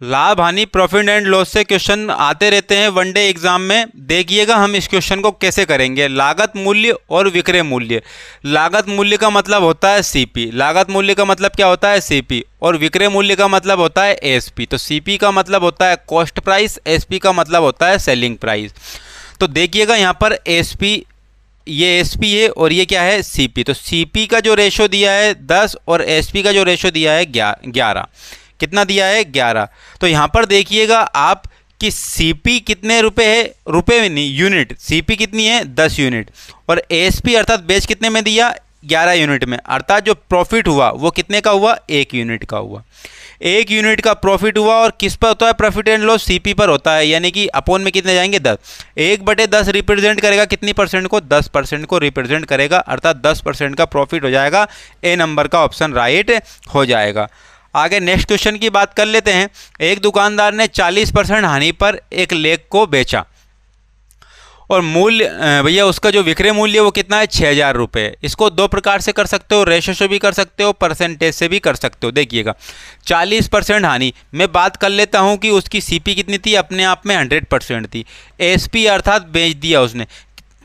लाभ हानि profit and loss से क्वेश्चन आते रहते हैं वनडे एग्जाम में। देखिएगा हम इस क्वेश्चन को कैसे करेंगे। लागत मूल्य और विक्रय मूल्य। लागत मूल्य का मतलब होता है सीपी, लागत मूल्य का मतलब क्या होता है सीपी, और विक्रय मूल्य का मतलब होता है एसपी। तो सीपी का मतलब होता है कॉस्ट प्राइस, एसपी का मतलब होता है सेलिंग प्राइस। तो देखिएगा यहाँ पर एसपी, ये एसपी है और ये क्या है सीपी। तो सीपी का जो रेशो दिया है 10 और एसपी का जो रेशो दिया है 11। कितना दिया है 11। तो यहाँ पर देखिएगा आप कि सीपी कितने रुपए है, रुपए में नहीं यूनिट, सीपी कितनी है 10 यूनिट, और एसपी अर्थात बेच कितने में दिया 11 यूनिट में, अर्थात जो प्रॉफिट हुआ वो कितने का हुआ 1 यूनिट का हुआ। 1 यूनिट का प्रॉफिट हुआ और किस पर होता है प्रॉफिट एंड लॉस, सीपी पर होता है, यानी कि अपोन में कितने जाएंगे 10। 1/10 रिप्रेजेंट करेगा कितनी परसेंट को, 10% को रिप्रेजेंट करेगा, अर्थात 10% का प्रॉफिट हो जाएगा। ए नंबर का ऑप्शन राइट हो जाएगा। आगे नेक्स्ट क्वेश्चन की बात कर लेते हैं। एक दुकानदार ने 40% हानि पर एक लेख को बेचा और मूल्य भैया उसका जो विक्रय मूल्य वो कितना है 6000 रुपये। इसको दो प्रकार से कर सकते हो, रेशो से भी कर सकते हो, परसेंटेज से भी कर सकते हो। देखिएगा 40% हानि, मैं बात कर लेता हूँ कि उसकी सीपी कितनी थी, अपने आप में 100% थी। एसपी अर्थात बेच दिया उसने,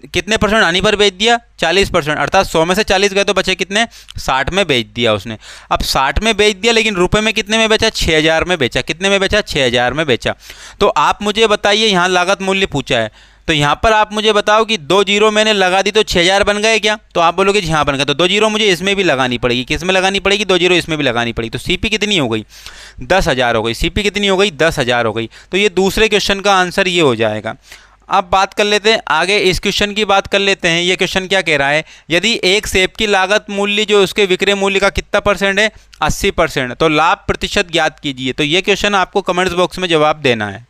कितने परसेंट हानि पर बेच दिया 40%, अर्थात 100 में से 40 गए तो बचे कितने 60 में बेच दिया उसने। अब 60 में बेच दिया लेकिन रुपए में कितने में बेचा 6000 में बेचा। कितने में बेचा 6000 में बेचा। तो आप मुझे बताइए, यहाँ लागत मूल्य पूछा है तो यहाँ पर आप मुझे बताओ कि 2 जीरो मैंने लगा दी तो 6000 बन गए क्या, तो आप बोलोगे जी हाँ बन गए। तो 2 जीरो मुझे इसमें भी लगानी पड़ेगी, किस में लगानी पड़ेगी 2 जीरो इसमें भी लगानी पड़ेगी। तो सीपी कितनी हो गई 10,000 हो गई, सीपी कितनी हो गई 10,000 हो गई। तो ये दूसरे क्वेश्चन का आंसर ये हो जाएगा। अब बात कर लेते हैं आगे, इस क्वेश्चन की बात कर लेते हैं। ये क्वेश्चन क्या कह रहा है, यदि एक सेब की लागत मूल्य जो उसके विक्रय मूल्य का कितना परसेंट है 80%, तो लाभ प्रतिशत ज्ञात कीजिए। तो ये क्वेश्चन आपको कमेंट्स बॉक्स में जवाब देना है।